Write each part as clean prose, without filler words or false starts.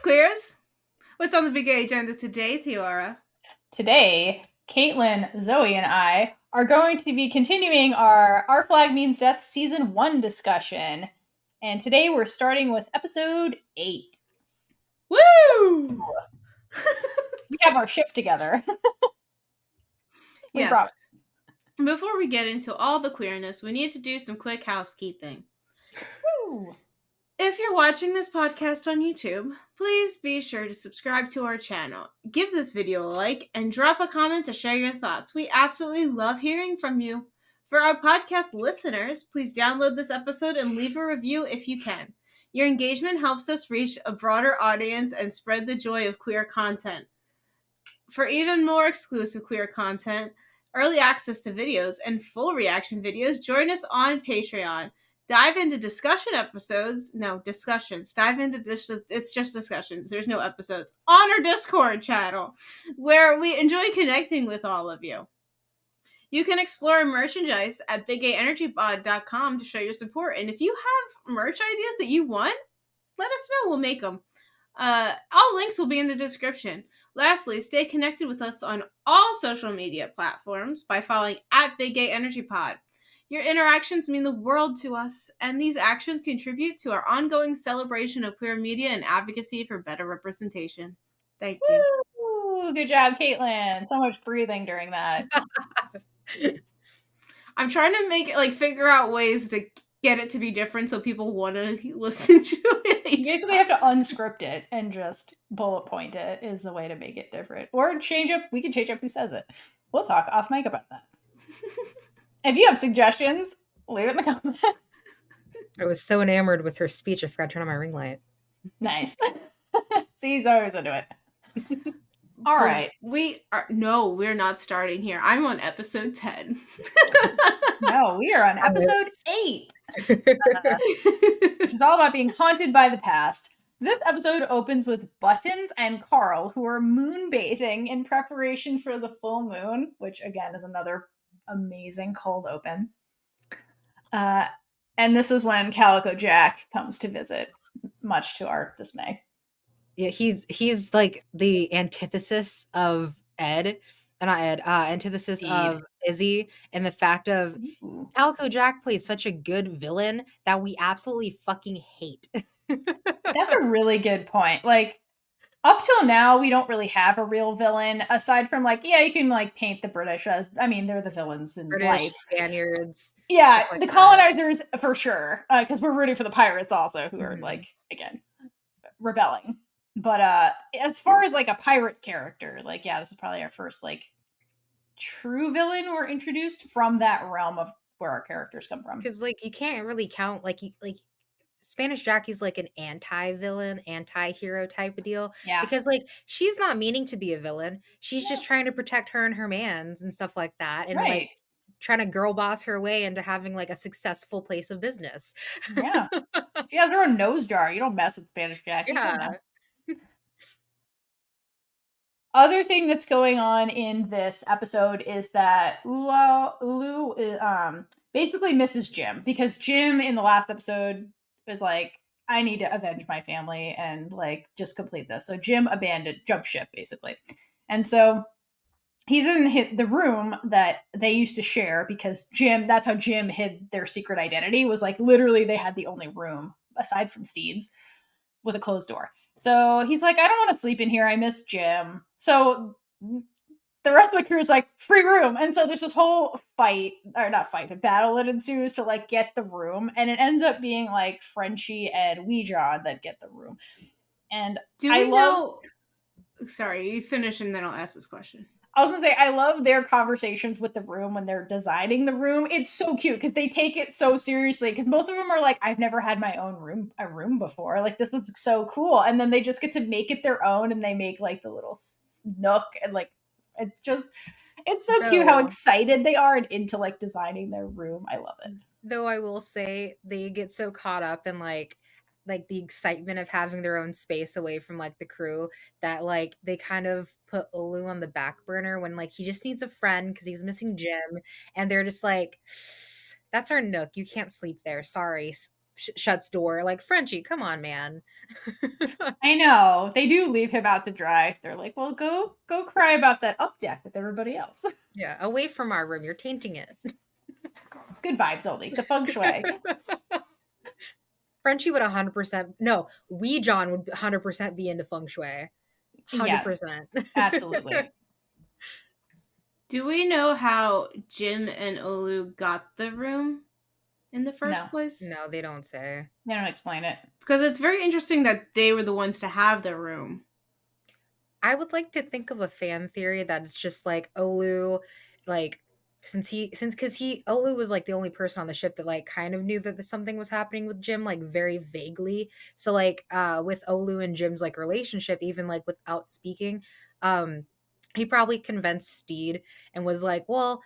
Queers! What's on the big A agenda today, Theora? Today, Kaitlynn, Zoey, and I are going to be continuing our Flag Means Death Season 1 discussion. And today we're starting with Episode 8. Woo! We have our ship together. Yes. Before we get into all the queerness, we need to do some quick housekeeping. Woo! If you're watching this podcast on YouTube, please be sure to subscribe to our channel. Give this video a like and drop a comment to share your thoughts. We absolutely love hearing from you. For our podcast listeners, please download this episode and leave a review if you can. Your engagement helps us reach a broader audience and spread the joy of queer content. For even more exclusive queer content, early access to videos, and full reaction videos, join us on Patreon. Dive into discussion episodes. No, discussions. Dive into it's just discussions. There's no episodes. On our Discord channel, where we enjoy connecting with all of you. You can explore merchandise at bigaenergypod.com to show your support. And if you have merch ideas that you want, let us know. We'll make them. All links will be in the description. Lastly, stay connected with us on all social media platforms by following at bigayenergypod. Your interactions mean the world to us, and these actions contribute to our ongoing celebration of queer media and advocacy for better representation. Thank you. Woo! Good job, Kaitlynn. So much breathing during that. I'm trying to figure out ways to get it to be different so people want to listen to it. You basically have to unscript it and just bullet point it is the way to make it different. Or we can change up who says it. We'll talk off mic about that. If you have suggestions, leave it in the comments. I was so enamored with her speech, I forgot to turn on my ring light. Nice. See, he's always into it. All right. We're not starting here. I'm on episode 10. No, we are on episode 8. Which is all about being haunted by the past. This episode opens with Buttons and Carl, who are moonbathing in preparation for the full moon, which again is another amazing cold open. And this is when Calico Jack comes to visit, much to our dismay. Yeah, he's like the antithesis of antithesis Stede. of Izzy, and the fact of Calico Jack plays such a good villain that we absolutely fucking hate. That's a really good point. Like, up till now, we don't really have a real villain, aside from, you can, paint the British as, they're the villains in British, life. Spaniards. Yeah, the colonizers, for sure, because we're rooting for the pirates also, who are, again, rebelling. But as far as, a pirate character, this is probably our first, true villain we're introduced from that realm of where our characters come from. Because, you can't really count, Spanish Jackie's an anti-villain, anti-hero type of deal. Yeah. Because she's not meaning to be a villain. She's just trying to protect her and her mans and stuff like that. And trying to girl boss her way into having a successful place of business. Yeah. She has her own nose jar. You don't mess with Spanish Jackie. Yeah. Other thing that's going on in this episode is that Ulu basically misses Jim, because Jim in the last episode was I need to avenge my family and just complete this. So Jim jumped ship basically. And so he's in the room that they used to share, because that's how Jim hid their secret identity, was literally they had the only room aside from Stede's with a closed door. So he's I don't want to sleep in here. I miss Jim. So the rest of the crew is free room. And so there's this whole battle that ensues to get the room. And it ends up being Frenchie and Weejon that get the room. And Sorry, you finish and then I'll ask this question. I was going to say, I love their conversations with the room when they're designing the room. It's so cute because they take it so seriously, because both of them are I've never had my own room before. This is so cool. And then they just get to make it their own, and they make the little nook, and it's so cute how excited they are and into designing their room. I love it. Though I will say they get so caught up in the excitement of having their own space away from the crew that they kind of put Olu on the back burner when he just needs a friend because he's missing Jim, and they're just that's our nook, you can't sleep there, sorry, shuts door. Like, Frenchie, come on, man. I know. They do leave him out to dry. They're like, well, go cry about that up deck with everybody else. Yeah, away from our room. You're tainting it. Good vibes only. The feng shui. Frenchie would 100%. No, John would 100% be into feng shui. 100%. Yes, absolutely. Do we know how Jim and Olu got the room in the first No. place? No, they don't say. They don't explain it. Because it's very interesting that they were the ones to have the room. I would like to think of a fan theory that it's just like Olu, like Olu was like the only person on the ship that like kind of knew that something was happening with Jim, like very vaguely. So like with Olu and Jim's like relationship, even like without speaking, he probably convinced Stede and was like, well,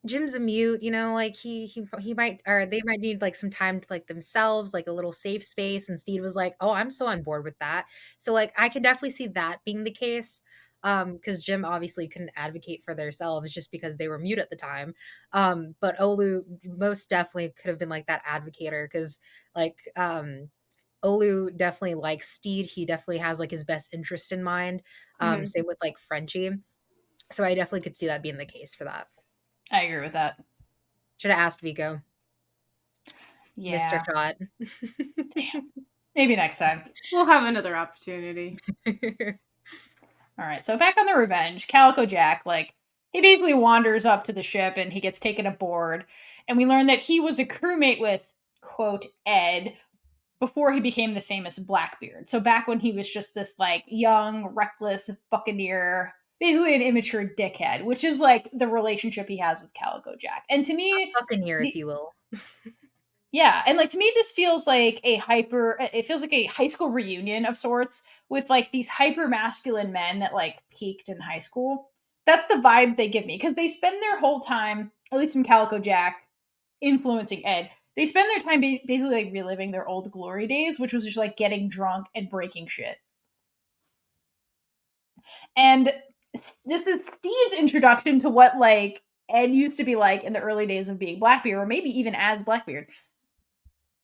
Jim's a mute, you know, like he might, or they might need like some time to like themselves, like a little safe space. And Stede was like, oh, I'm so on board with that. So like I can definitely see that being the case. Because Jim obviously couldn't advocate for themselves just because they were mute at the time. But Olu most definitely could have been like that advocator, because like Olu definitely likes Stede. He definitely has like his best interest in mind. Same with like Frenchie. So I definitely could see that being the case for that. I agree with that. Should have asked Vico. Yeah. Mr. Shot. Damn. Maybe next time. We'll have another opportunity. All right, so back on the Revenge, Calico Jack, like, he basically wanders up to the ship and he gets taken aboard. And we learn that he was a crewmate with, quote, Ed, before he became the famous Blackbeard. So back when he was just this, like, young, reckless buccaneer, basically an immature dickhead, which is, like, the relationship he has with Calico Jack. And to me... Buccaneer, if you will. Yeah, and like to me this feels like a high school reunion of sorts, with like these hyper masculine men that like peaked in high school. That's the vibe they give me, because they spend their whole time, at least from Calico Jack, influencing Ed. They spend their time basically like reliving their old glory days, which was just like getting drunk and breaking shit. And this is Steve's introduction to what like Ed used to be like in the early days of being Blackbeard, or maybe even as Blackbeard.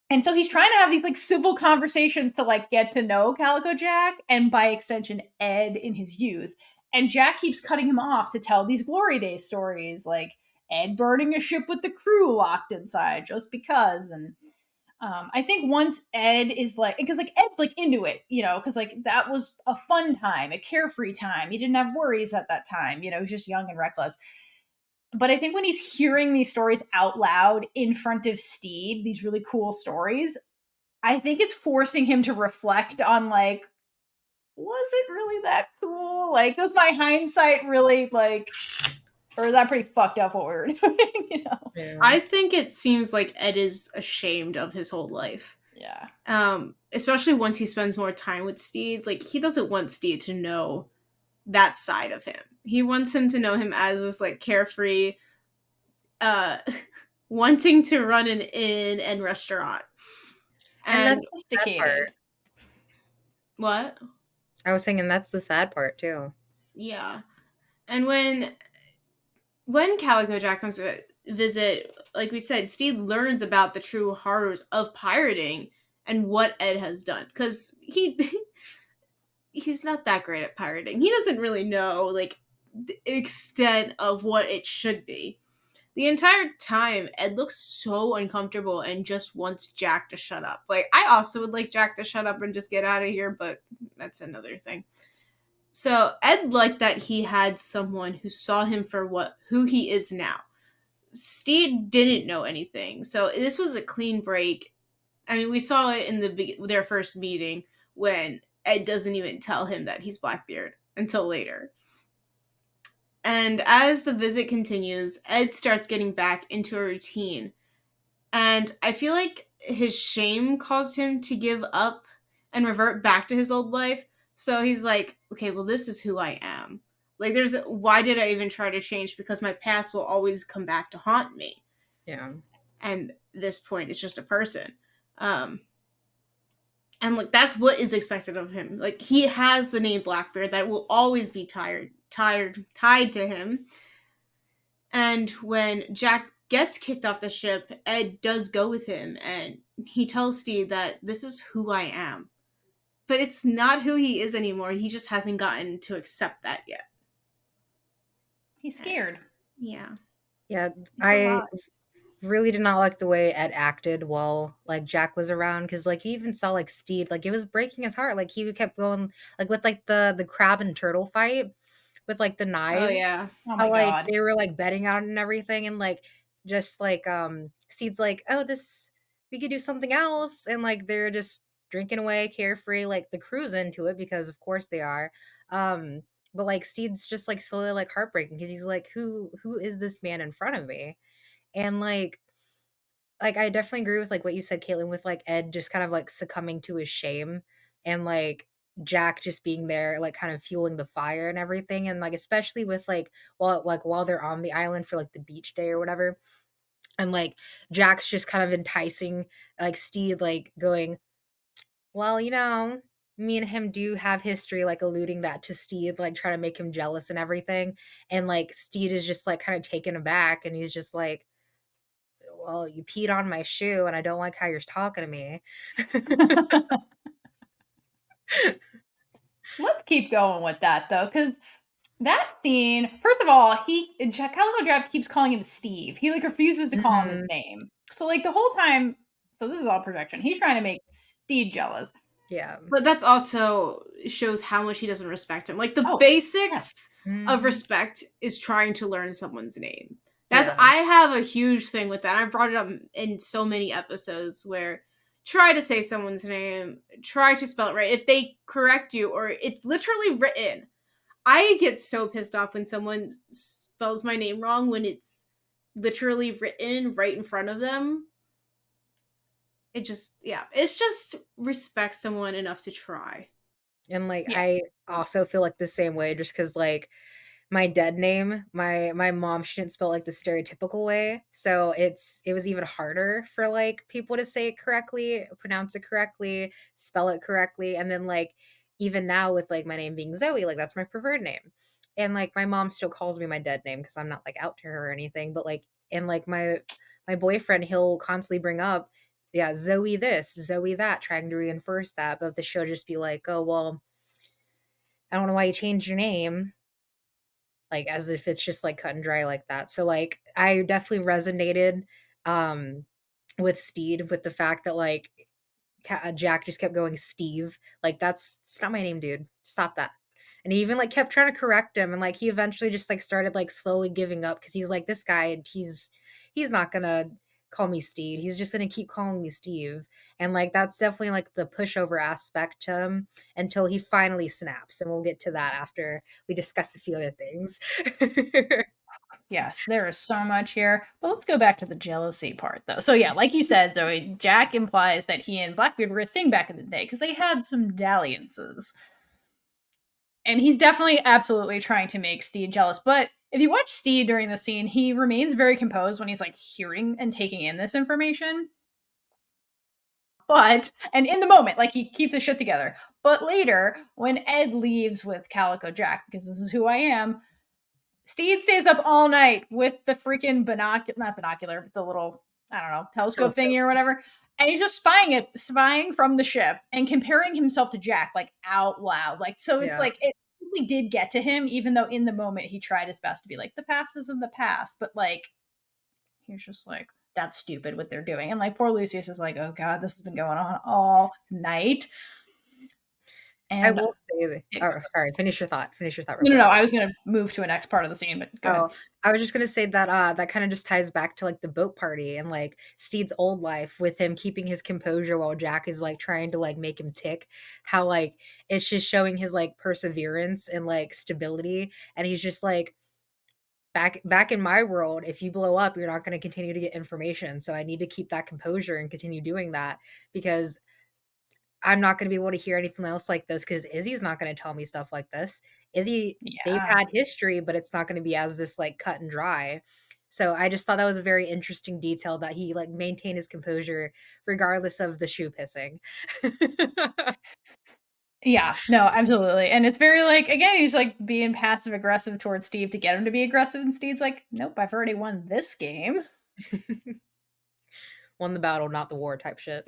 And so he's trying to have these like civil conversations to like get to know Calico Jack, and by extension Ed in his youth. And Jack keeps cutting him off to tell these glory days stories, like Ed burning a ship with the crew locked inside just because. And I think once Ed is like, because like Ed's like into it, you know, because like that was a fun time, a carefree time. He didn't have worries at that time, you know, he was just young and reckless. But I think when he's hearing these stories out loud in front of Stede, these really cool stories, I think it's forcing him to reflect on, like, was it really that cool? Like, was my hindsight really, like, or is that pretty fucked up what we were doing, you know? Yeah. I think it seems like Ed is ashamed of his whole life. Yeah. Especially once he spends more time with Stede. Like, he doesn't want Stede to know that side of him. He wants him to know him as this like carefree, wanting to run an inn and restaurant. And that's sophisticated. What? I was saying, and that's the sad part too. Yeah. And when Calico Jack comes to visit, like we said, Stede learns about the true horrors of pirating and what Ed has done. Because he's not that great at pirating. He doesn't really know, like, the extent of what it should be. The entire time, Ed looks so uncomfortable and just wants Jack to shut up. Like, I also would like Jack to shut up and just get out of here, but that's another thing. So, Ed liked that he had someone who saw him for who he is now. Stede didn't know anything, so this was a clean break. I mean, we saw it in their first meeting when Ed doesn't even tell him that he's Blackbeard until later. And as the visit continues, Ed starts getting back into a routine. And I feel like his shame caused him to give up and revert back to his old life. So he's like, okay, well, this is who I am. Like, why did I even try to change? Because my past will always come back to haunt me. Yeah. And this point, it's just a person. And like, that's what is expected of him. Like, he has the name Blackbeard that will always be tied to him. And when Jack gets kicked off the ship, Ed does go with him, and he tells Stede that this is who I am. But it's not who he is anymore. He just hasn't gotten to accept that yet. He's scared. Yeah. Yeah, It's a I lot. really did not like the way Ed acted while like Jack was around, because like you even saw like Stede, like it was breaking his heart. Like he kept going like with like the crab and turtle fight with like the Oh, knives. yeah. Oh my How like god. they were like betting out and everything, and like just like Stede's like, oh, this we could do something else, and like they're just drinking away carefree, like the crew's into it because of course they are. Um but like Stede's just like slowly like heartbreaking because he's like, who is this man in front of me? And like I definitely agree with like what you said, Caitlin, with like Ed just kind of like succumbing to his shame, and like Jack just being there, like kind of fueling the fire and everything. And like especially with while they're on the island for like the beach day or whatever. And like Jack's just kind of enticing like Stede, like going, well, me and him do have history, like alluding that to Stede, like trying to make him jealous and everything. And like Stede is just like kind of taken aback, and he's just like, well, you peed on my shoe and I don't like how you're talking to me. Let's keep going with that though, because that scene, first of all, Calico Jack keeps calling him Steve. He like refuses to call him his name. So like the whole time, so this is all projection. He's trying to make Steve jealous. Yeah. But that's also shows how much he doesn't respect him. Like the Oh, basics Mhm. of respect is trying to learn someone's name. That's Yeah. I have a huge thing with that. I brought it up in so many episodes where try to say someone's name, try to spell it right. If they correct you or it's literally written, I get so pissed off when someone spells my name wrong when it's literally written right in front of them. It's just respect someone enough to try. And like Yeah. I also feel like the same way, just because like my dead name, my mom, she didn't spell like the stereotypical way, so it was even harder for like people to say it correctly, pronounce it correctly, spell it correctly. And then like even now with like my name being Zoey, like that's my preferred name, and like my mom still calls me my dead name because I'm not like out to her or anything. But like, and like my boyfriend, he'll constantly bring up, yeah, Zoey this, Zoey that, trying to reinforce that, but the show just be like, oh well, I don't know why you changed your name, like as if it's just like cut and dry like that. So like I definitely resonated um with Stede, with the fact that like Jack just kept going Steve, like it's not my name, dude, stop that. And he even like kept trying to correct him, and like he eventually just like started like slowly giving up because he's like, this guy, he's not gonna call me Steve, he's just gonna keep calling me Steve. And like that's definitely like the pushover aspect to him until he finally snaps, and we'll get to that after we discuss a few other things. Yes, there is so much here. But let's go back to the jealousy part, though. So, yeah, like you said, Zoe, Jack implies that he and Blackbeard were a thing back in the day because they had some dalliances. And he's definitely absolutely trying to make Stede jealous. But if you watch Stede during the scene, he remains very composed when he's like hearing and taking in this information. And in the moment, like he keeps his shit together. But later, when Ed leaves with Calico Jack, because this is who I am, Stede stays up all night with the freaking not binocular, but the little, I don't know, telescope thingy or whatever. And he's just spying from the ship and comparing himself to Jack, like out loud. Like, so it's like, it really did get to him, even though in the moment he tried his best to be like, the past is in the past. But like, he's just like, that's stupid what they're doing. And like, poor Lucius is like, oh God, this has been going on all night. And I will say that. Oh, sorry. Finish your thought. Real no, quick. I was going to move to a next part of the scene, but go ahead. I was just gonna say that that kind of just ties back to like the boat party and like Stede's old life, with him keeping his composure while Jack is like trying to like make him tick. How like it's just showing his like perseverance and like stability, and he's just like, back in my world, if you blow up, you're not going to continue to get information. So I need to keep that composure and continue doing that, because I'm not going to be able to hear anything else like this, because Izzy's not going to tell me stuff like this. Izzy, they've had history, but it's not going to be as this like cut and dry. So I just thought that was a very interesting detail, that he like maintained his composure regardless of the shoe pissing. Yeah, no, absolutely. And it's very like, again, he's like being passive aggressive towards Steve to get him to be aggressive. And Steve's like, nope, I've already won this game. Won the battle, not the war type shit.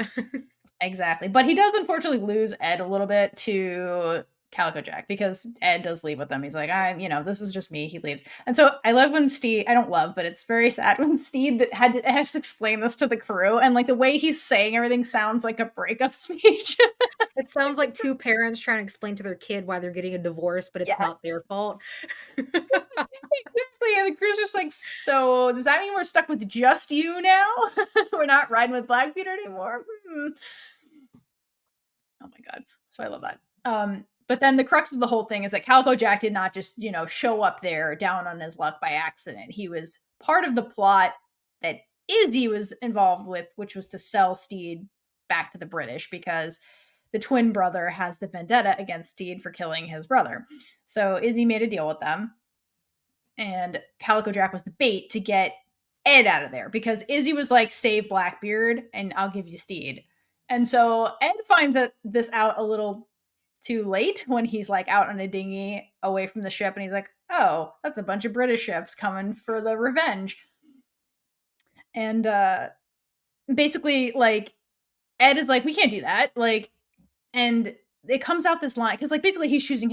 Exactly. But he does unfortunately lose Ed a little bit to Calico Jack because Ed does leave with them. He's like, this is just me. He leaves. And so I love when Stede, I don't love, but it's very sad when Stede has to explain this to the crew. And like the way he's saying everything sounds like a breakup speech. It sounds like two parents trying to explain to their kid why they're getting a divorce, but it's not their fault. Exactly. And the crew's just like, so does that mean we're stuck with just you now? We're not riding with Blackbeard anymore? Oh my god. So I love that. But then the crux of the whole thing is that Calico Jack did not just, show up there down on his luck by accident. He was part of the plot that Izzy was involved with, which was to sell Stede back to the British because the twin brother has the vendetta against Stede for killing his brother. So Izzy made a deal with them, and Calico Jack was the bait to get Ed out of there because Izzy was like, save Blackbeard and I'll give you Stede. And so Ed finds this out a little too late when he's like out on a dinghy away from the ship, and he's like, oh, that's a bunch of British ships coming for the revenge. And basically, like, Ed is like, we can't do that. Like, and it comes out this line because, like, basically he's choosing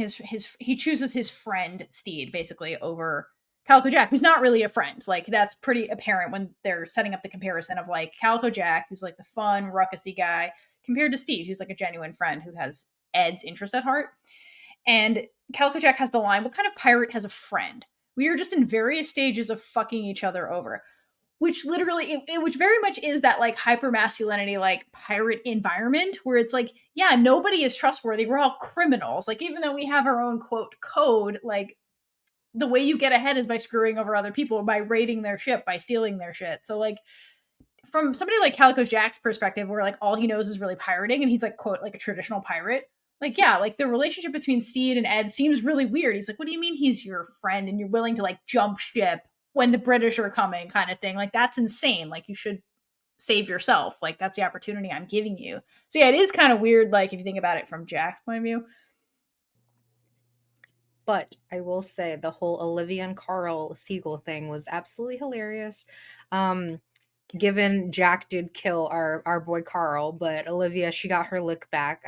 he chooses his friend Stede basically over Calico Jack, who's not really a friend. Like, that's pretty apparent when they're setting up the comparison of like Calico Jack, who's like the fun, ruckusy guy, compared to Stede, who's like a genuine friend who has Ed's interest at heart. And Calico Jack has the line, what kind of pirate has a friend? We are just in various stages of fucking each other over. Which literally, which very much is that like hyper masculinity, like pirate environment where it's like, yeah, nobody is trustworthy. We're all criminals. Like, even though we have our own quote code, like the way you get ahead is by screwing over other people, by raiding their ship, by stealing their shit. So like from somebody like Calico Jack's perspective, where like all he knows is really pirating and he's like quote like a traditional pirate. Like, yeah, like the relationship between Stede and Ed seems really weird. He's like, what do you mean he's your friend and you're willing to like jump ship when the British are coming kind of thing? Like, that's insane. Like, you should save yourself. Like, that's the opportunity I'm giving you. So yeah, it is kind of weird, like, if you think about it from Jack's point of view. But I will say the whole Olivia and Carl Siegel thing was absolutely hilarious. Given Jack did kill our boy Carl, but Olivia, she got her lick back.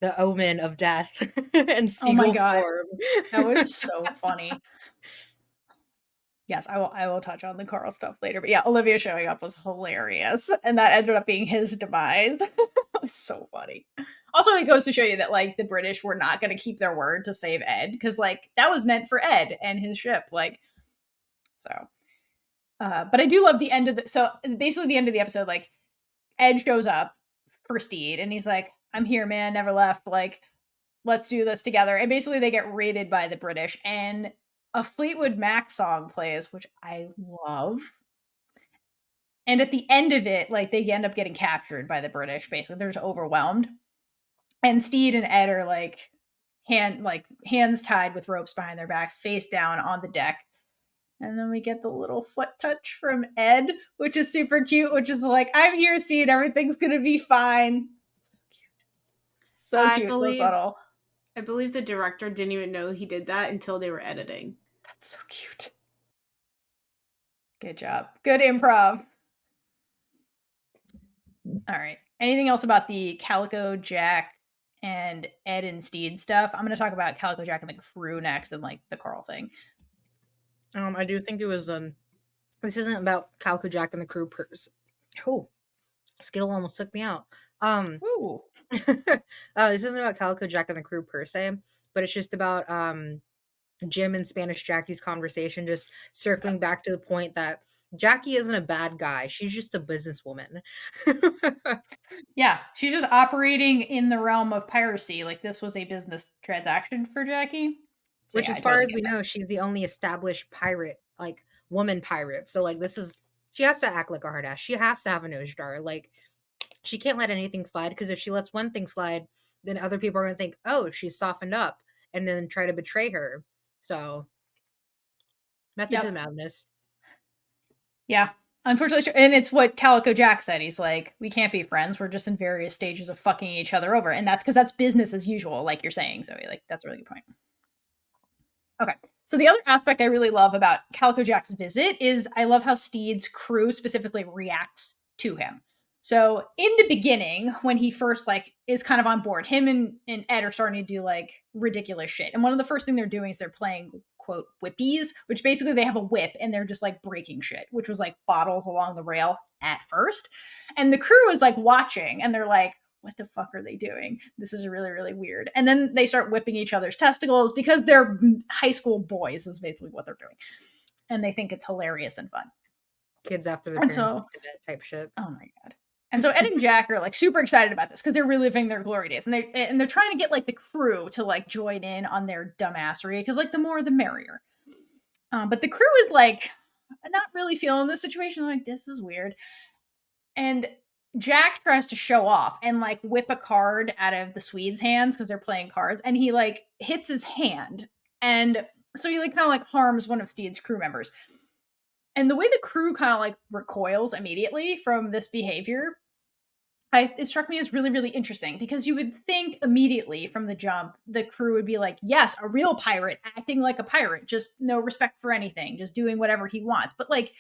The omen of death and Siegel oh my god form. That was so funny. Yes, I will touch on the Carl stuff later, but yeah, Olivia showing up was hilarious, and that ended up being his demise. It was so funny. Also, it goes to show you that like the British were not going to keep their word to save Ed, because like that was meant for Ed and his ship, like. So but I do love the end of so basically the end of the episode, like Ed shows up for Stede and he's like, I'm here, man, never left, like, let's do this together. And basically they get raided by the British and a Fleetwood Mac song plays, which I love. And at the end of it, like, they end up getting captured by the British, basically. They're just overwhelmed. And Stede and Ed are like hands tied with ropes behind their backs, face down on the deck. And then we get the little foot touch from Ed, which is super cute, which is like, I'm here, Stede, everything's gonna be fine. So cute, so subtle. I believe the director didn't even know he did that until they were editing. That's so cute. Good job. Good improv. All right. Anything else about the Calico Jack and Ed and Stede stuff? I'm going to talk about Calico Jack and the crew next, and like the Carl thing. I do think it was this isn't about Calico Jack and the crew Oh, Skittle almost took me out. Ooh. This isn't about Calico Jack and the crew per se, but it's just about Jim and Spanish Jackie's conversation, just circling back to the point that Jackie isn't a bad guy. She's just a businesswoman. Yeah, she's just operating in the realm of piracy. Like, this was a business transaction for Jackie. So, which, yeah, as far as we know, she's the only established pirate, like, woman pirate. So, like, she has to act like a hard ass. She has to have a nose jar. Like, she can't let anything slide, because if she lets one thing slide, then other people are going to think, oh, she's softened up, and then try to betray her. So, method to the madness. Yeah, unfortunately, and it's what Calico Jack said. He's like, we can't be friends. We're just in various stages of fucking each other over. And that's because that's business as usual, like you're saying, Zoe. Like, that's a really good point. Okay. So the other aspect I really love about Calico Jack's visit is I love how Stede's crew specifically reacts to him. So in the beginning, when he first like is kind of on board, him and Ed are starting to do like ridiculous shit. And one of the first thing they're doing is they're playing quote whippies, which basically they have a whip and they're just like breaking shit, which was like bottles along the rail at first. And the crew is like watching and they're like, what the fuck are they doing? This is really, really weird. And then they start whipping each other's testicles because they're high school boys is basically what they're doing. And they think it's hilarious and fun. Kids after their parents went to bed type shit. Oh my God. And so Ed and Jack are like super excited about this because they're reliving their glory days. And they're trying to get like the crew to like join in on their dumbassery because like the more the merrier. But the crew is like not really feeling this situation. Like, this is weird. And Jack tries to show off and like whip a card out of the Swede's hands because they're playing cards, and he like hits his hand, and so he like kind of like harms one of Stede's crew members. And the way the crew kind of like recoils immediately from this behavior, it struck me as really, really interesting because you would think immediately from the jump the crew would be like, yes, a real pirate acting like a pirate, just no respect for anything, just doing whatever he wants. But like,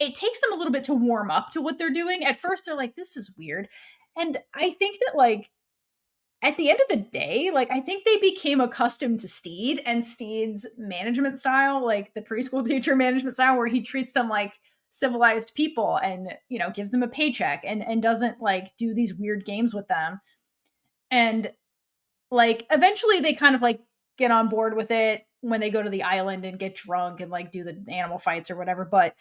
it takes them a little bit to warm up to what they're doing. At first, they're like, this is weird. And I think that, like, at the end of the day, like, I think they became accustomed to Stede and Stede's management style, like the preschool teacher management style, where he treats them like civilized people and, you know, gives them a paycheck and doesn't, like, do these weird games with them. And, like, eventually they kind of, like, get on board with it when they go to the island and get drunk and, like, do the animal fights or whatever. But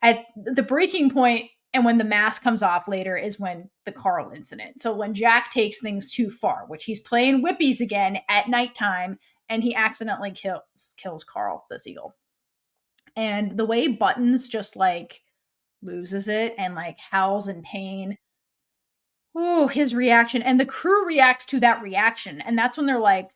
at the breaking point and when the mask comes off later is when the Carl incident. So when Jack takes things too far, which he's playing whippies again at nighttime, and he accidentally kills Carl the seagull. And the way Buttons just like loses it and like howls in pain. Oh, his reaction. And the crew reacts to that reaction. And that's when they're like,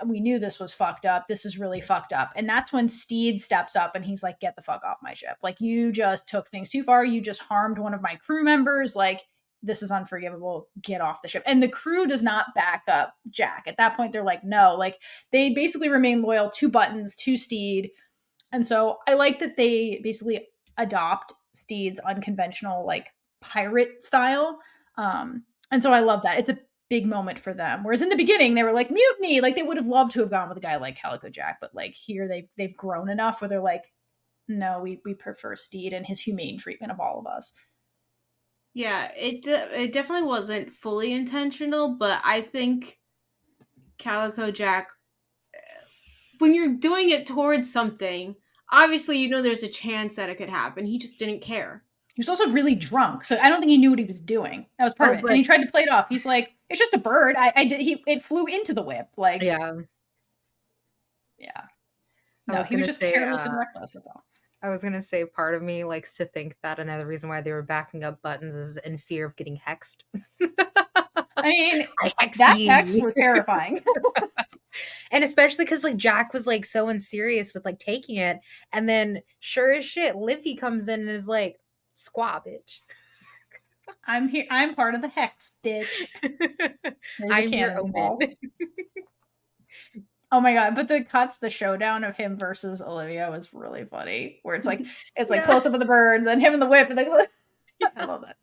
we knew this was fucked up. This is really fucked up. And that's when Stede steps up and he's like, get the fuck off my ship. Like, you just took things too far. You just harmed one of my crew members. Like, this is unforgivable. Get off the ship. And the crew does not back up Jack. At that point, they're like, no. Like, they basically remain loyal to Buttons, to Stede. And so I like that they basically adopt Stede's unconventional, like, pirate style. And so I love that. It's a big moment for them. Whereas in the beginning, they were like, mutiny. Like, they would have loved to have gone with a guy like Calico Jack. But, like, here they've grown enough where they're like, no, we prefer Stede and his humane treatment of all of us. Yeah, it definitely wasn't fully intentional, but I think Calico Jack, when you're doing it towards something, obviously you know there's a chance that it could happen. He just didn't care. He was also really drunk, so I don't think he knew what he was doing. That was part of it. And he tried to play it off. He's like, it's just a bird. It flew into the whip. Like, yeah. No, he was just careless and reckless. That's all. I was gonna say, part of me likes to think that another reason why they were backing up Buttons is in fear of getting hexed. I mean, that hex was terrifying. And especially because, like, Jack was, like, so unserious with, like, taking it. And then, sure as shit, Livy comes in and is like, squaw, bitch. I'm here. I'm part of the hex, bitch. I'm your omen. Oh my God. But the showdown of him versus Olivia was really funny. Where it's like close up of the bird, then him in the whip, and I love that.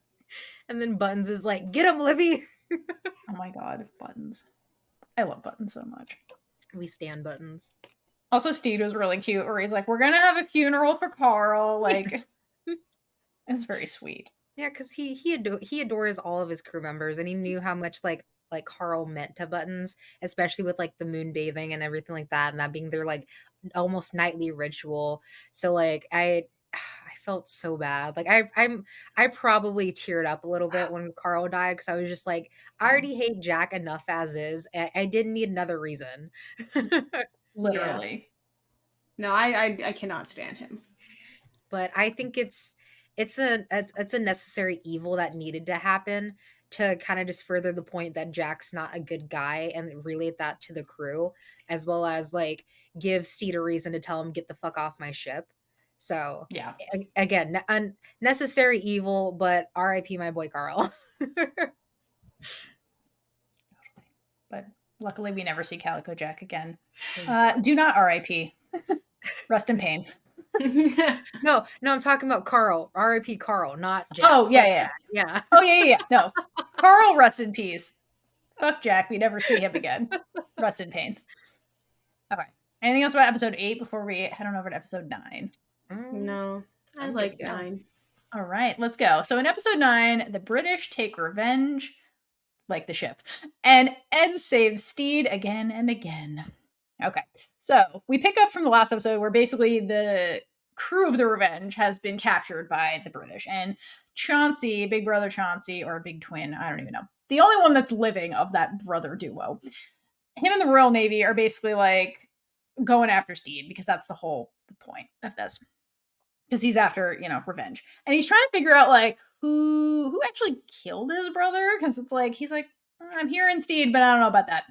And then Buttons is like, get him, Livy. Oh my God, Buttons. I love Buttons so much. We stand Buttons. Also, Stede was really cute, where he's like, we're gonna have a funeral for Carl. Like, it's very sweet. Yeah, because he adores all of his crew members, and he knew how much like Carl meant to Buttons, especially with like the moon bathing and everything like that, and that being their like almost nightly ritual. So like I felt so bad. Like I probably teared up a little bit when Carl died, because I was just like, I already hate Jack enough as is. I didn't need another reason. Literally. Yeah. No, I cannot stand him. But I think it's a necessary evil that needed to happen to kind of just further the point that Jack's not a good guy, and relate that to the crew, as well as like give Stede a reason to tell him, get the fuck off my ship. So yeah, again, unnecessary evil, but R.I.P. my boy Carl. But Luckily, we never see Calico Jack again. Do not R.I.P. Rest in pain. No, I'm talking about Carl. R.I.P. Carl, not Jack. Oh, yeah. Yeah. Oh, yeah. No. Carl, rest in peace. Fuck Jack. We never see him again. Rest in pain. Okay. Anything else about episode 8 before we head on over to episode 9? No, I I'm like good to go. 9. All right, let's go. So in episode 9, the British take revenge, like the ship, and Ed saves Stede again and again. Okay, so we pick up from the last episode where basically the crew of the Revenge has been captured by the British, and Chauncey, Big Brother Chauncey, or Big Twin, I don't even know, the only one that's living of that brother duo, him and the Royal Navy are basically like going after Stede because that's the point of this. Because he's after, revenge. And he's trying to figure out, like, who actually killed his brother. Because it's like, he's like, I'm hearing Stede, but I don't know about that.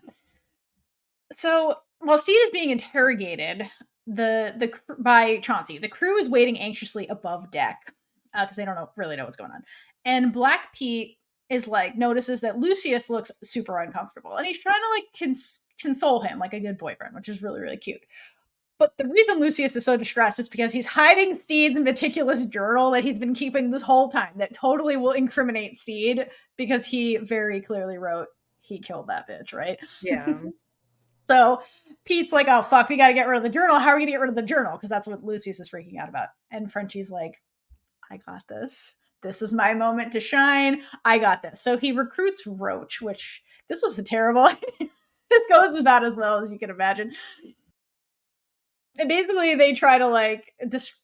So, while Stede is being interrogated by Chauncey, the crew is waiting anxiously above deck. Because they don't really know what's going on. And Black Pete is like, notices that Lucius looks super uncomfortable. And he's trying to, like, console him like a good boyfriend, which is really, really cute. But the reason Lucius is so distressed is because he's hiding Stede's meticulous journal that he's been keeping this whole time that totally will incriminate Stede because he very clearly wrote he killed that bitch, right? Yeah. So Pete's like, oh, fuck, we got to get rid of the journal. How are we going to get rid of the journal? Because that's what Lucius is freaking out about. And Frenchie's like, I got this. This is my moment to shine. I got this. So he recruits Roach, which this was a terrible idea. This goes about as well as you can imagine. And basically they try to like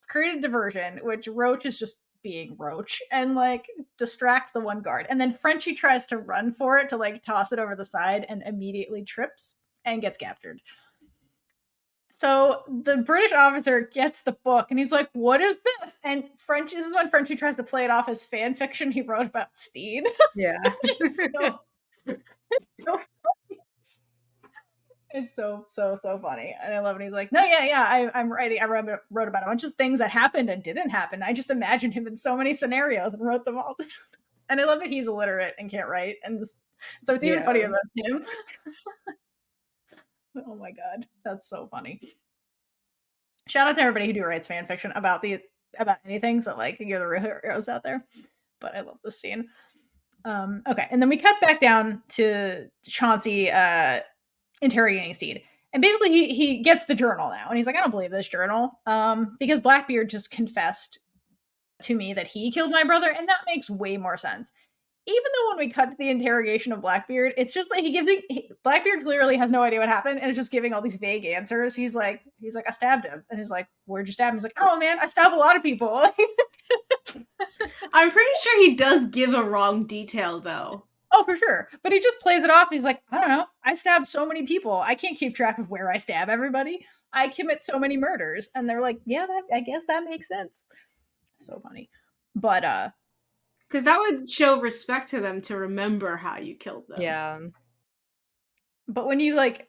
create a diversion, which Roach is just being Roach and like distracts the one guard. And then Frenchie tries to run for it to like toss it over the side and immediately trips and gets captured. So the British officer gets the book and he's like, what is this? And this is when Frenchie tries to play it off as fan fiction he wrote about Stede. Yeah. It's so funny. And I love it. He's like, no, yeah, I'm writing. I wrote about a bunch of things that happened and didn't happen. I just imagined him in so many scenarios and wrote them all down. And I love that he's illiterate and can't write. And so it's even funnier that's him. Oh my God. That's so funny. Shout out to everybody who writes fan fiction about anything. So like you're the real heroes out there. But I love this scene. Okay. And then we cut back down to Chauncey, interrogating Stede. And basically he gets the journal now. And he's like, I don't believe this journal. Because Blackbeard just confessed to me that he killed my brother. And that makes way more sense. Even though when we cut to the interrogation of Blackbeard, it's just like Blackbeard clearly has no idea what happened and is just giving all these vague answers. He's like, I stabbed him. And he's like, where'd you stab him? He's like, oh man, I stab a lot of people. I'm pretty sure he does give a wrong detail though. Oh, for sure. But he just plays it off. He's like, I don't know. I stabbed so many people. I can't keep track of where I stab everybody. I commit so many murders. And they're like, yeah, I guess that makes sense. So funny. But, because that would show respect to them to remember how you killed them. Yeah. But when you, like,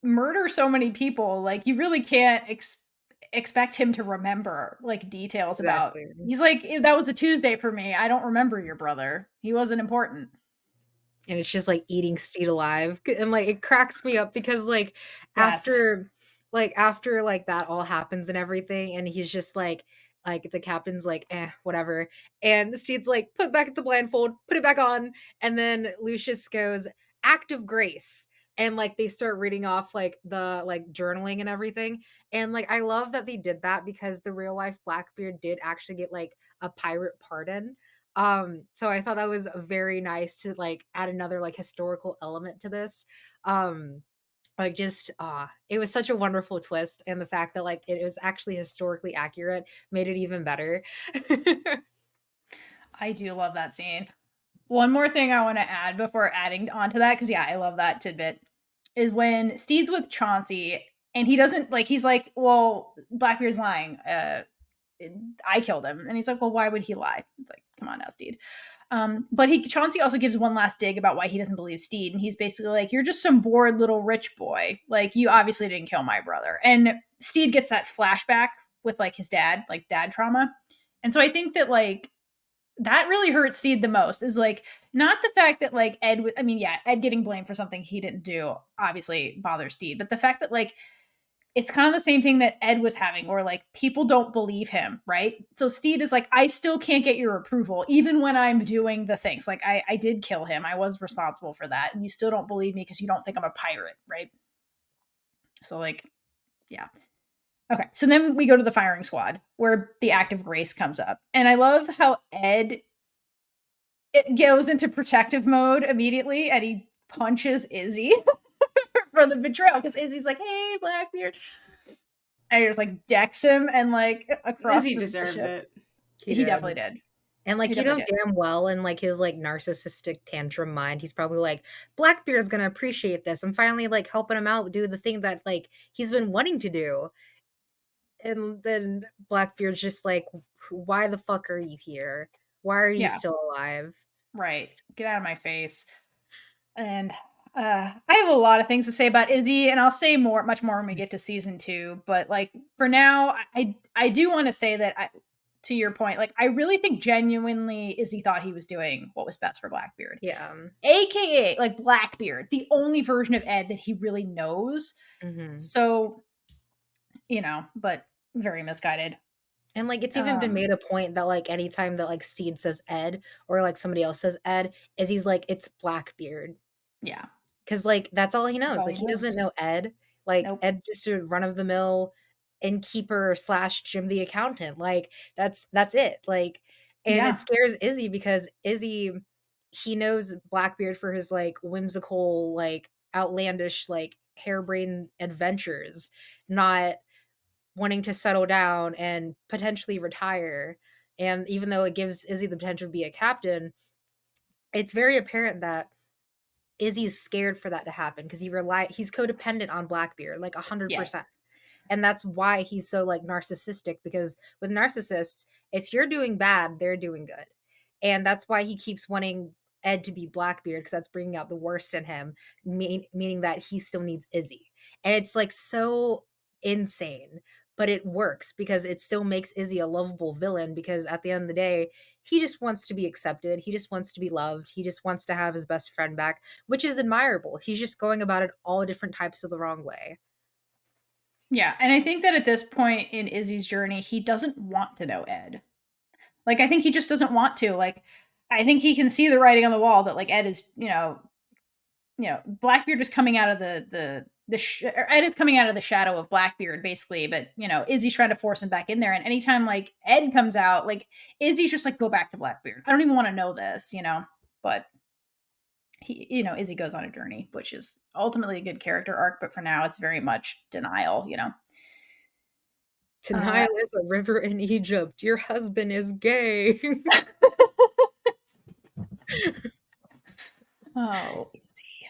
murder so many people, like, you really can't expect him to remember, like, details about... He's like, that was a Tuesday for me. I don't remember your brother. He wasn't important. And it's just, like, eating Stede alive. And, like, it cracks me up because, like, after that all happens and everything, and he's just, like, the captain's like, whatever. And Stede's like, put back the blindfold, put it back on. And then Lucius goes, act of grace. And like, they start reading off like the like journaling and everything. And like, I love that they did that because the real life Blackbeard did actually get like a pirate pardon. So I thought that was very nice to like add another like historical element to this. Like just it was such a wonderful twist, and the fact that like it was actually historically accurate made it even better. I do love that scene. One more thing I want to add before adding on to that, because yeah, I love that tidbit, is when Stede's with Chauncey and he doesn't like, he's like, well, Blackbeard's lying. I killed him. And he's like, well, why would he lie? It's like, come on now, Stede. But Chauncey also gives one last dig about why he doesn't believe Stede. And he's basically like, you're just some bored little rich boy. Like, you obviously didn't kill my brother. And Stede gets that flashback with like his dad, like dad trauma. And so I think that like that really hurt Stede the most, is like not the fact that like Ed getting blamed for something he didn't do obviously bothers Stede, but the fact that like it's kind of the same thing that Ed was having, or like people don't believe him, right? So Stede is like, I still can't get your approval, even when I'm doing the things. Like I did kill him. I was responsible for that. And you still don't believe me because you don't think I'm a pirate, right? So like, yeah. Okay. So then we go to the firing squad where the act of grace comes up. And I love how Ed it goes into protective mode immediately and he punches Izzy for the betrayal because Izzy's like, hey, Blackbeard. And he just like decks him and like across Izzy the deserved ship. it. He definitely did. And like, He you know definitely did. damn well in like his like narcissistic tantrum mind, he's probably like, Blackbeard's gonna appreciate this. I'm finally like helping him out do the thing that like he's been wanting to do. And then Blackbeard's just like, why the fuck are you here? Why are you Yeah. still alive? Right. Get out of my face. And I have a lot of things to say about Izzy, and I'll say much more when we get to season 2. But like for now, I do want to say that to your point, like I really think genuinely Izzy thought he was doing what was best for Blackbeard. Yeah. AKA like Blackbeard, the only version of Ed that he really knows. Mm-hmm. So, but very misguided. And like it's even been made a point that like anytime that like Stede says Ed or like somebody else says Ed, Izzy's like, it's Blackbeard. Yeah. Because like that's all he knows. all Like he he doesn't knows. know Ed. Like Nope. Ed's just a run of the mill innkeeper / Jim the accountant. Like that's it. Like, and Yeah. it scares Izzy because Izzy, he knows Blackbeard for his like whimsical, like outlandish, like harebrained adventures, not wanting to settle down and potentially retire. And even though it gives Izzy the potential to be a captain, it's very apparent that Izzy's scared for that to happen because he's codependent on Blackbeard like 100%. Yes. And that's why he's so like narcissistic, because with narcissists, if you're doing bad, they're doing good. And that's why he keeps wanting Ed to be Blackbeard, because that's bringing out the worst in him, meaning that he still needs Izzy. And it's like so insane, but it works because it still makes Izzy a lovable villain, because at the end of the day, he just wants to be accepted. He just wants to be loved. He just wants to have his best friend back, which is admirable. He's just going about it all different types of the wrong way. Yeah, and I think that at this point in Izzy's journey, he doesn't want to know Ed. Like, I think he just doesn't want to. Like, I think he can see the writing on the wall that like Ed is, Blackbeard is coming out of Ed is coming out of the shadow of Blackbeard, basically. But Izzy's trying to force him back in there. And anytime like Ed comes out, like Izzy's just like, go back to Blackbeard. I don't even want to know this, But he, Izzy goes on a journey, which is ultimately a good character arc, but for now it's very much denial, Denial is a river in Egypt. Your husband is gay. Oh, Izzy.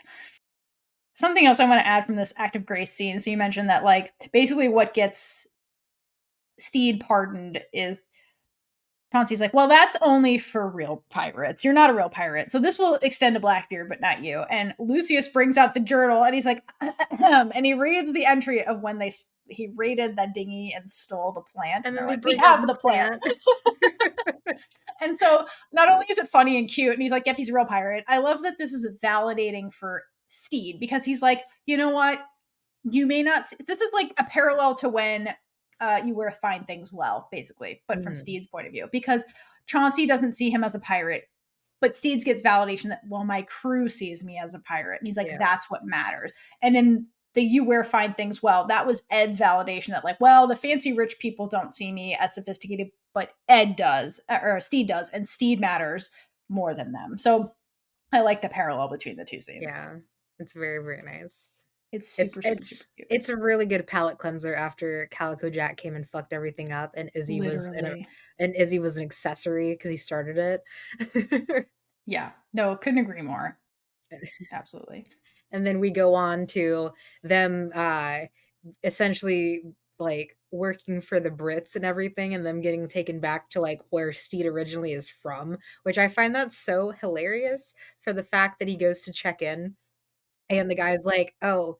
Something else I want to add from this act of grace scene. So you mentioned that like basically what gets Stede pardoned is Chauncey's like, well, that's only for real pirates. You're not a real pirate. So this will extend to Blackbeard, but not you. And Lucius brings out the journal and he's like, and he reads the entry of when he raided that dinghy and stole the plant. And then like, we have the plant. And so not only is it funny and cute, and he's like, yep, he's a real pirate. I love that this is validating for Stede, because he's like, you know what? You may not see, this is like a parallel to when you wear fine things well, basically, but from Stede's point of view, because Chauncey doesn't see him as a pirate, but Stede's gets validation that, well, my crew sees me as a pirate. And he's like, that's what matters. And in the you wear fine things well, that was Ed's validation that like, well, the fancy rich people don't see me as sophisticated, but Ed does, or Stede does, and Stede matters more than them. So I like the parallel between the two scenes. Yeah, it's very, very nice. It's super cute. It's a really good palate cleanser after Calico Jack came and fucked everything up, and Izzy was an accessory because he started it. Yeah, no, couldn't agree more. Absolutely. And then we go on to them essentially like working for the Brits and everything, and them getting taken back to like where Stede originally is from, which I find that so hilarious, for the fact that he goes to check in and the guy's like, oh,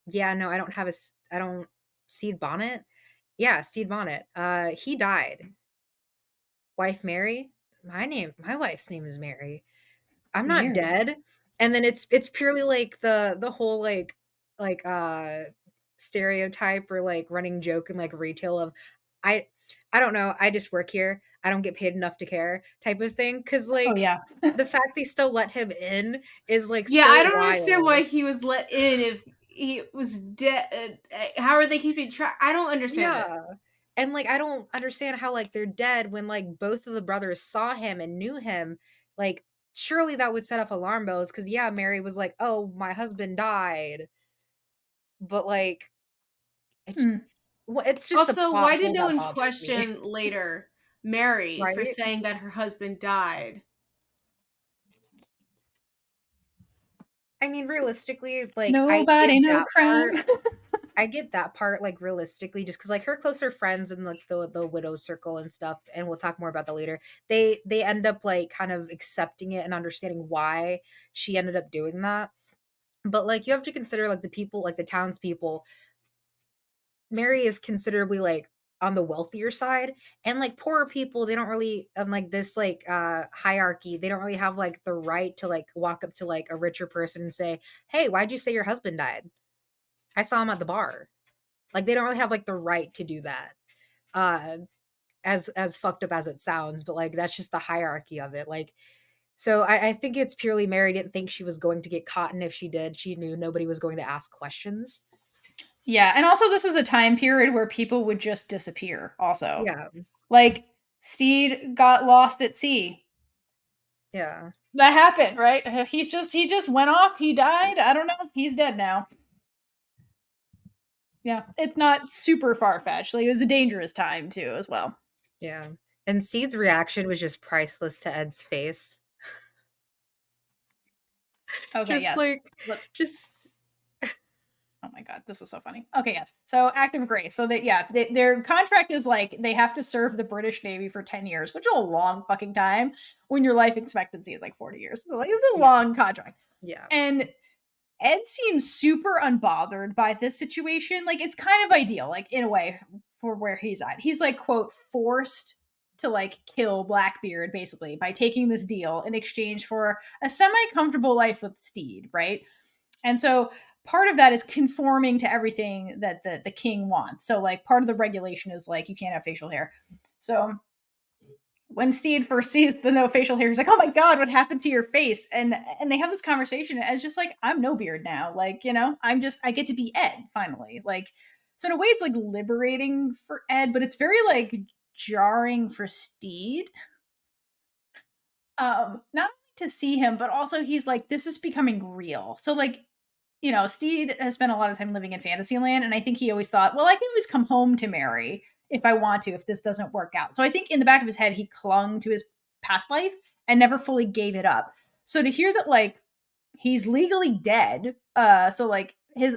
yeah, no, I don't Stede Bonnet. Yeah, Stede Bonnet. He died. wife Mary? My wife's name is Mary. I'm not Mary. dead. And then it's purely like the whole like stereotype or like running joke and like retail of I don't know, I just work here, I don't get paid enough to care type of thing. Cause like Oh yeah. the fact they still let him in is like Yeah, so I don't wild. understand why he was let in if he was dead. How are they keeping track? I don't understand it. Yeah. And like I don't understand how like they're dead when like both of the brothers saw him and knew him. Like surely that would set off alarm bells because yeah, Mary was like, "Oh, my husband died," but like Mm. it's just a Also, plot why did hole no that one bothers me, question later Mary for right? saying that her husband died? I mean, realistically, like I get Nobody, no that crime. part. I get that part, like realistically, just because like her closer friends and like the widow circle and stuff, and we'll talk more about that later. They end up like kind of accepting it and understanding why she ended up doing that. But like you have to consider like the people, like the townspeople. Mary is considerably like on the wealthier side, and like poorer people, they don't really like this like hierarchy. They don't really have like the right to like walk up to like a richer person and say, "Hey, why'd you say your husband died? I saw him at the bar." Like they don't really have like the right to do that. Uh as fucked up as it sounds, but like that's just the hierarchy of it. Like so I think it's purely Mary didn't think she was going to get caught, and if she did, she knew nobody was going to ask questions. Yeah, and also this was a time period where people would just disappear. Also, Yeah. like Stede got lost at sea. Yeah. That happened, right? He just went off. He died. I don't know. He's dead now. Yeah, it's not super far fetched. Like it was a dangerous time too, as well. Yeah. And Stede's reaction was just priceless to Ed's face. Okay, Just yes. like Look. just Oh my god, this was so funny. Okay, yes. So Act of Grace. So their contract is like they have to serve the British Navy for 10 years, which is a long fucking time when your life expectancy is like 40 years. So like it's a long contract. yeah. And Ed seems super unbothered by this situation. Like it's kind of ideal, like in a way, for where he's at. He's like, quote, forced to like kill Blackbeard basically by taking this deal in exchange for a semi-comfortable life with Stede, right? And so part of that is conforming to everything that the king wants. So like part of the regulation is like you can't have facial hair. So when Stede first sees the no facial hair, he's like, "Oh my god, what happened to your face?" And they have this conversation as just like, "I'm no beard now. Like, you know, I get to be Ed finally." Like, so in a way, it's like liberating for Ed, but it's very like jarring for Stede. Not only to see him, but also he's like, this is becoming real. So like, you know, Stede has spent a lot of time living in Fantasyland, and I think he always thought, well, I can always come home to Mary if I want to, if this doesn't work out. So I think in the back of his head, he clung to his past life and never fully gave it up. So to hear that, like, he's legally dead, so like he's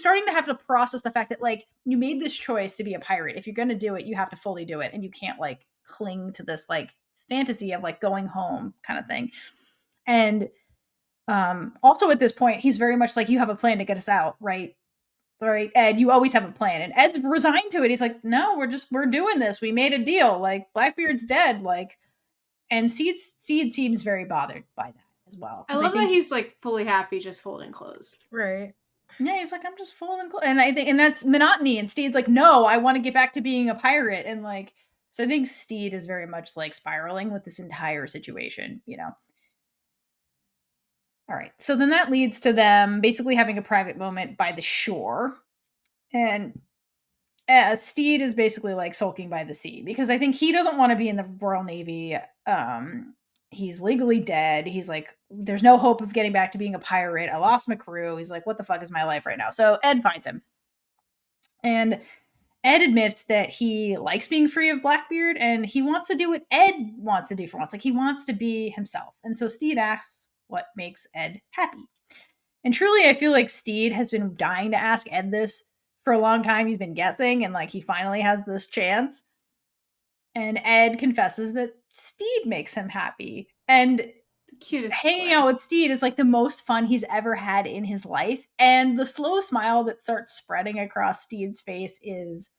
starting to have to process the fact that like you made this choice to be a pirate. If you're gonna do it, you have to fully do it, and you can't like cling to this like fantasy of like going home kind of thing. And also at this point, he's very much like, you have a plan to get us out, right? Right, Ed, you always have a plan. And Ed's resigned to it. He's like, no, we're doing this. We made a deal. Like, Blackbeard's dead. Like, and Stede seems very bothered by that as well. I love that he's like fully happy just folding clothes. right. Yeah, he's like, I'm just folding clothes. And I think, and that's monotony. And Stede's like, no, I want to get back to being a pirate. And like, so I think Stede is very much like spiraling with this entire situation, you know? All right. So then that leads to them basically having a private moment by the shore. And Stede is basically like sulking by the sea because I think he doesn't want to be in the Royal Navy. He's legally dead. He's like, there's no hope of getting back to being a pirate. I lost my crew. He's like, what the fuck is my life right now? So Ed finds him. And Ed admits that he likes being free of Blackbeard and he wants to do what Ed wants to do for once. Like he wants to be himself. And so Stede asks what makes Ed happy. And truly, I feel like Stede has been dying to ask Ed this for a long time. He's been guessing, and like he finally has this chance. And Ed confesses that Stede makes him happy. And The cutest. hanging out with Stede is like the most fun he's ever had in his life. And the slow smile that starts spreading across Stede's face is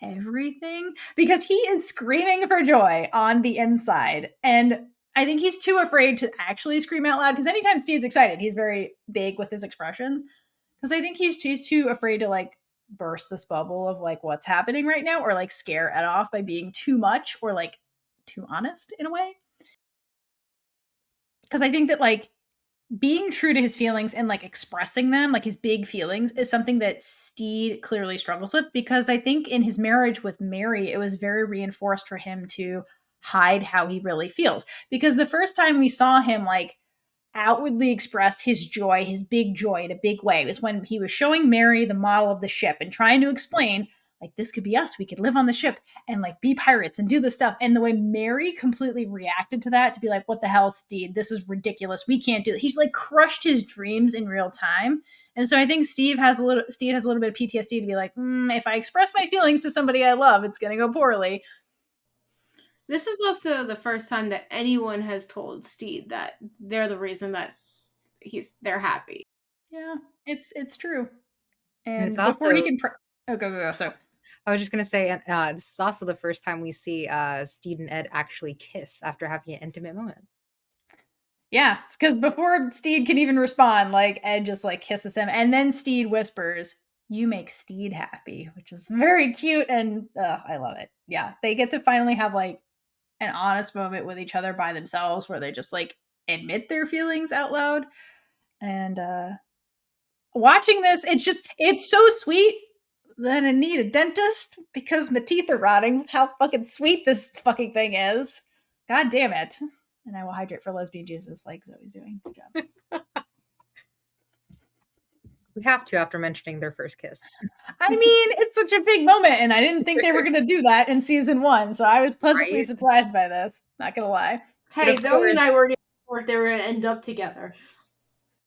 everything because he is screaming for joy on the inside. And I think he's too afraid to actually scream out loud because anytime Stede's excited, he's very big with his expressions. Because I think he's too afraid to like burst this bubble of like what's happening right now or like scare Ed off by being too much or like too honest in a way. Because I think that like being true to his feelings and like expressing them, like his big feelings, is something that Stede clearly struggles with because I think in his marriage with Mary, it was very reinforced for him to hide how he really feels. Because the first time we saw him like outwardly express his joy, his big joy in a big way, was when he was showing Mary the model of the ship and trying to explain like this could be us, we could live on the ship and like be pirates and do this stuff. And the way Mary completely reacted to that to be like, what the hell, Stede, this is ridiculous, we can't do it. He's like crushed his dreams in real time. And so I think Stede has a little bit of PTSD to be like, if I express my feelings to somebody I love, it's gonna go poorly. This is also the first time that anyone has told Stede that they're the reason that they're happy. Yeah, it's true. And it's before also, he can go. So I was just gonna say, this is also the first time we see Stede and Ed actually kiss after having an intimate moment. Yeah, because before Stede can even respond, like Ed just like kisses him, and then Stede whispers, "You make Stede happy," which is very cute, and I love it. Yeah, they get to finally have like an honest moment with each other by themselves, where they just like admit their feelings out loud. And watching this, it's so sweet that I need a dentist because my teeth are rotting. How fucking sweet this fucking thing is. God damn it. And I will hydrate for lesbian juices like Zoey's doing. Good job. We have to after mentioning their first kiss. I mean, it's such a big moment, and I didn't think they were going to do that in season 1, so I was pleasantly surprised by this. Not going to lie. Hey, Zoey and I were if they were going to end up together.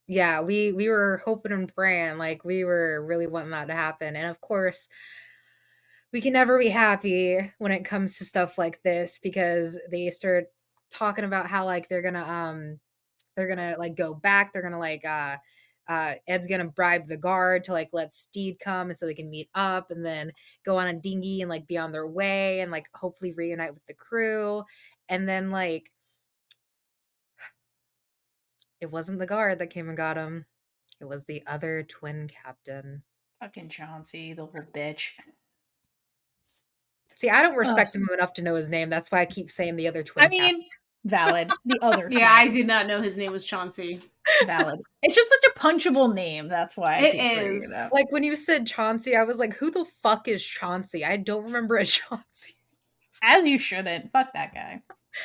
Yeah, we were hoping and praying, like we were really wanting that to happen. And of course, we can never be happy when it comes to stuff like this because they start talking about how like they're gonna like go back. They're gonna like Ed's gonna bribe the guard to like let Stede come and so they can meet up and then go on a dinghy and like be on their way and like hopefully reunite with the crew. And then like it wasn't the guard that came and got him. It was the other twin captain. Fucking Chauncey, the little bitch. See, I don't respect him enough to know his name. That's why I keep saying the other twin captain. Valid. The other twin. Yeah, I did not know his name was Chauncey. Valid. It's just such a punchable name. That's why it is. Like when you said Chauncey, I was like, who the fuck is Chauncey? I don't remember a Chauncey. As you shouldn't. Fuck that guy.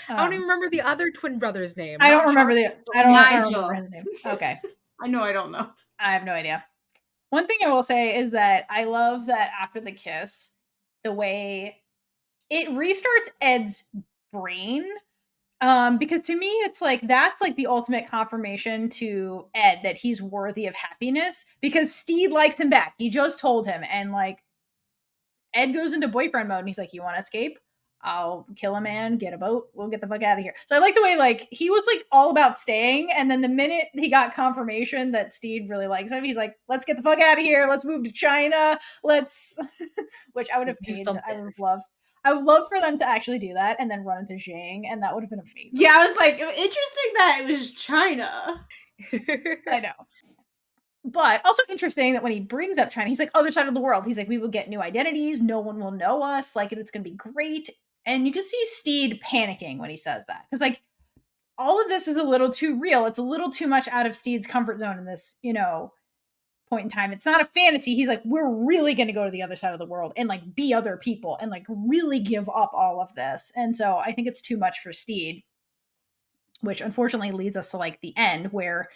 I don't even remember the other twin brother's name. I don't remember his name. Okay. I don't know. I have no idea. One thing I will say is that I love that after the kiss, the way it restarts Ed's brain. Because to me, it's like that's like the ultimate confirmation to Ed that he's worthy of happiness because Stede likes him back. He just told him, and like Ed goes into boyfriend mode and he's like, "You want to escape? I'll kill a man, get a boat, we'll get the fuck out of here." So I like the way like he was like all about staying, and then the minute he got confirmation that Stede really likes him, he's like, "Let's get the fuck out of here, let's move to China, let's," which I would have paid. I would love for them to actually do that and then run into Zhang, and that would have been amazing. Yeah, I was like, interesting that it was China. I know. But also interesting that when he brings up China, he's like, other side of the world. He's like, we will get new identities. No one will know us. Like, it's going to be great. And you can see Stede panicking when he says that. Because, like, all of this is a little too real. It's a little too much out of Stede's comfort zone in this, point in time. It's not a fantasy. He's like, we're really going to go to the other side of the world and, like, be other people and, like, really give up all of this. And so I think it's too much for Stede, which unfortunately leads us to, like, the end where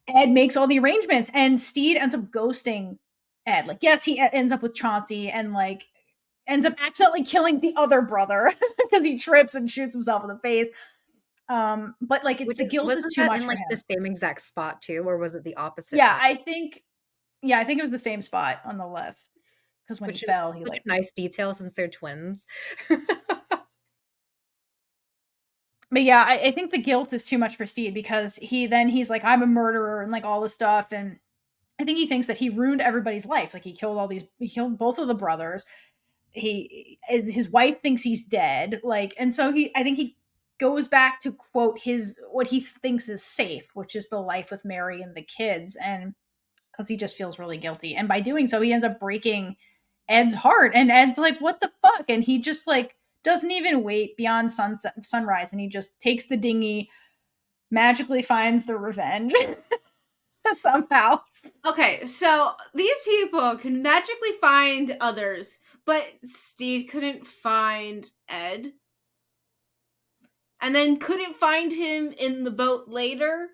Ed makes all the arrangements and Stede ends up ghosting Ed. Like, yes, he ends up with Chauncey and like ends up accidentally killing the other brother because he trips and shoots himself in the face. But like the guilt is too much in, like, for him. the same exact spot too, or was it the opposite? Yeah, I think it was the same spot on the left. Because when he fell, he like nice detail since they're twins. But yeah, I think the guilt is too much for Stede because he's like, I'm a murderer and like all this stuff. And I think he thinks that he ruined everybody's life. Like he killed both of the brothers. his wife thinks he's dead, like, and so I think he goes back to quote what he thinks is safe, which is the life with Mary and the kids, and because he just feels really guilty, and by doing so he ends up breaking Ed's heart, and Ed's like, what the fuck, and he just like doesn't even wait beyond sunrise, and he just takes the dinghy, magically finds the revenge somehow. Okay, so these people can magically find others, but Stede couldn't find Ed. And then couldn't find him in the boat later,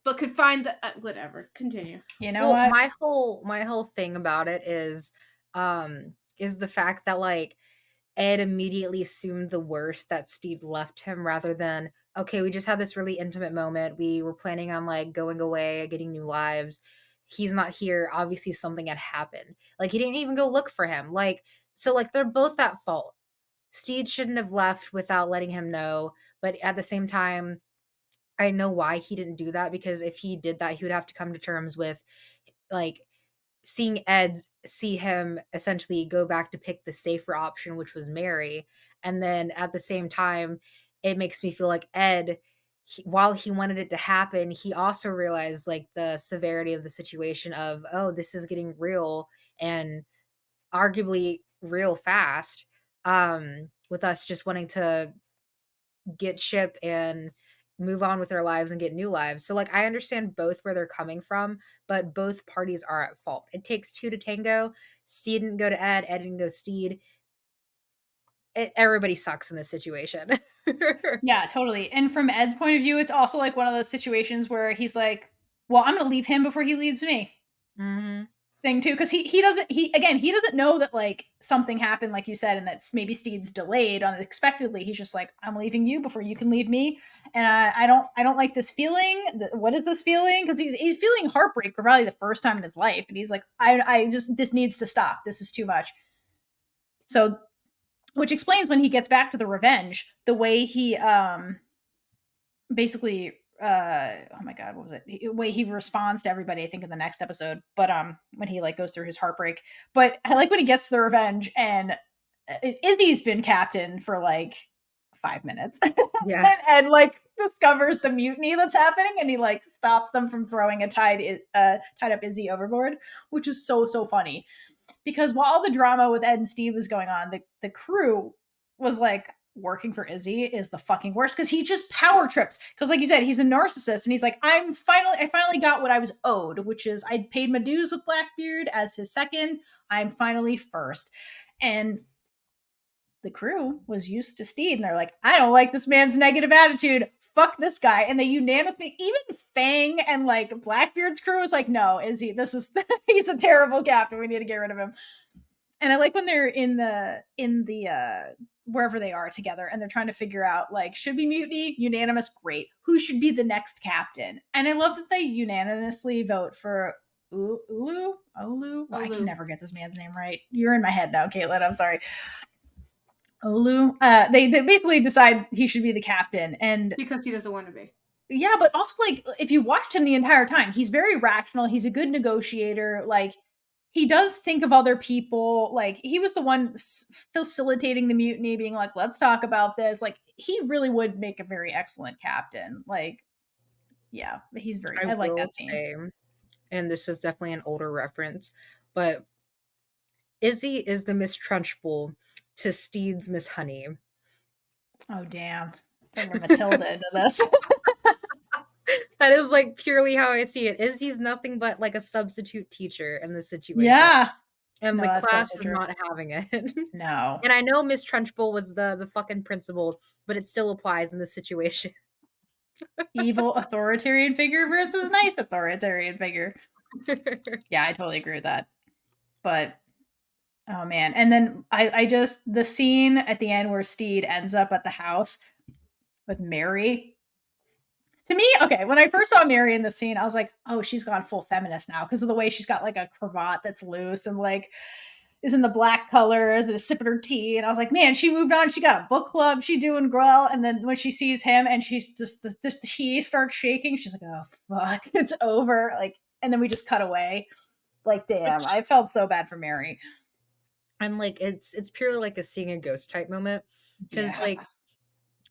but could find the whatever. Continue. You know what? My whole thing about it is the fact that like Ed immediately assumed the worst, that Stede left him, rather than, okay, we just had this really intimate moment. We were planning on like going away, getting new lives. He's not here. Obviously something had happened. Like he didn't even go look for him. Like, so like they're both at fault. Stede shouldn't have left without letting him know. But at the same time, I know why he didn't do that, because if he did that, he would have to come to terms with like seeing Ed see him essentially go back to pick the safer option, which was Mary. And then at the same time, it makes me feel like Ed, while he wanted it to happen, he also realized like the severity of the situation of, oh, this is getting real, and arguably real fast, with us just wanting to get ship and move on with their lives and get new lives. So like I understand both where they're coming from, but both parties are at fault. It takes two to tango. Stede didn't go to Ed, Ed didn't go Stede. Everybody sucks in this situation. Yeah, totally. And from Ed's point of view, it's also like one of those situations where he's like, well, I'm gonna leave him before he leaves me. Mm-hmm. Thing too, because he doesn't know that like something happened, like you said, and that's maybe Stede's delayed unexpectedly. He's just like, I'm leaving you before you can leave me, and I don't like this feeling. What is this feeling? Because he's feeling heartbreak for probably the first time in his life, and he's like, I just, this needs to stop. This is too much. So, which explains when he gets back to the revenge, the way he basically oh my god, what was it, the way he responds to everybody, I think in the next episode, but when he like goes through his heartbreak. But I like when he gets to the revenge and Izzy's been captain for like 5 minutes. Yeah. and like discovers the mutiny that's happening, and he like stops them from throwing a tied up Izzy overboard, which is so funny, because while the drama with Ed and Steve was going on, the crew was like, working for Izzy is the fucking worst, because he just power trips. Because like you said, he's a narcissist, and he's like, I finally got what I was owed, which is I paid my dues with Blackbeard as his second. I'm finally first. And the crew was used to Stede, and they're like, I don't like this man's negative attitude. Fuck this guy. And they unanimously, even Fang and like Blackbeard's crew was like, no, Izzy, he's a terrible captain. We need to get rid of him. And I like when they're in the wherever they are together, and they're trying to figure out like, should be mutiny, unanimous, great. Who should be the next captain? And I love that they unanimously vote for Olu. I can never get this man's name right. You're in my head now, Kaitlynn. I'm sorry. Olu. They basically decide he should be the captain, and because he doesn't want to be. Yeah, but also like if you watched him the entire time, he's very rational. He's a good negotiator. Like he does think of other people. Like he was the one facilitating the mutiny, being like, let's talk about this. Like he really would make a very excellent captain. Like, yeah, he's very, I like that scene. Say, and this is definitely an older reference, but Izzy is the Miss Trunchbull to Stede's Miss Honey. Oh, damn. Bring Matilda into this. That is like purely how I see it. Izzy's nothing but like a substitute teacher in this situation. Yeah. And the class is not having it. No. And I know Miss Trunchbull was the fucking principal, but it still applies in this situation. Evil authoritarian figure versus nice authoritarian figure. Yeah, I totally agree with that. But oh man. And then I just, the scene at the end where Stede ends up at the house with Mary. To me, okay, when I first saw Mary in the scene, I was like, oh, she's gone full feminist now because of the way she's got like a cravat that's loose and like is in the black colors and is sipping her tea. And I was like, man, she moved on. She got a book club. She doing well. And then when she sees him and she's just, the tea starts shaking, she's like, oh, fuck, it's over. Like, and then we just cut away. Like, damn, I felt so bad for Mary. And like it's purely like a seeing a ghost type moment. Because Yeah. like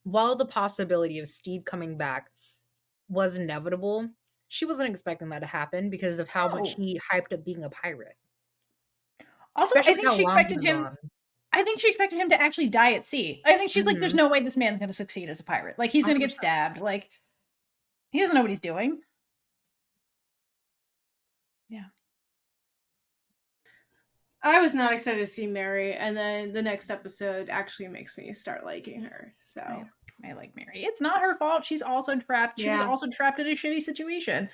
while the possibility of Stede coming back was inevitable, she wasn't expecting that to happen because of how much No. he hyped up being a pirate. Also, Especially with how long he was on. I think she expected him to actually die at sea. I think she's like, there's Mhm. no way this man's going to succeed as a pirate. Like, he's going to get 100%. stabbed. Like, he doesn't know what he's doing. Yeah. I was not excited to see Mary, and then the next episode actually makes me start liking her. So I like Mary. It's not her fault. She's also trapped. She was Yeah. also trapped in a shitty situation.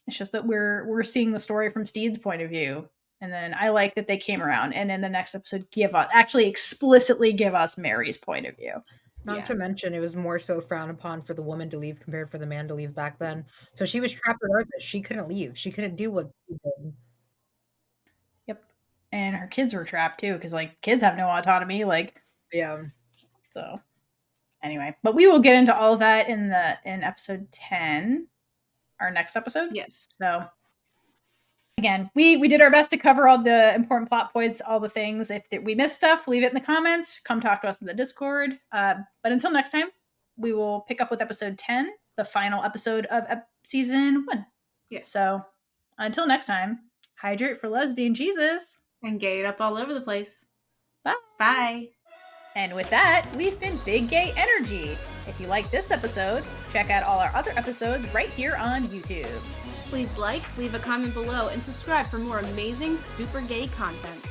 It's just that we're seeing the story from Stede's point of view. And then I like that they came around and in the next episode actually explicitly give us Mary's point of view. Not to mention, it was more so frowned upon for the woman to leave compared for the man to leave back then. So she was trapped with Arthas. She couldn't leave. She couldn't do what she did. Yep. And her kids were trapped too, because like kids have no autonomy. Like, Yeah. so anyway, but we will get into all of that in episode 10, our next episode. Yes. So again, we did our best to cover all the important plot points, all the things. If we missed stuff, leave it in the comments. Come talk to us in the Discord. But until next time, we will pick up with episode 10, the final episode of season 1. Yes. So until next time, hydrate for lesbian Jesus. And gay it up all over the place. Bye. Bye. And with that, we've been Big Gay Energy. If you like this episode, check out all our other episodes right here on YouTube. Please like, leave a comment below, and subscribe for more amazing super gay content.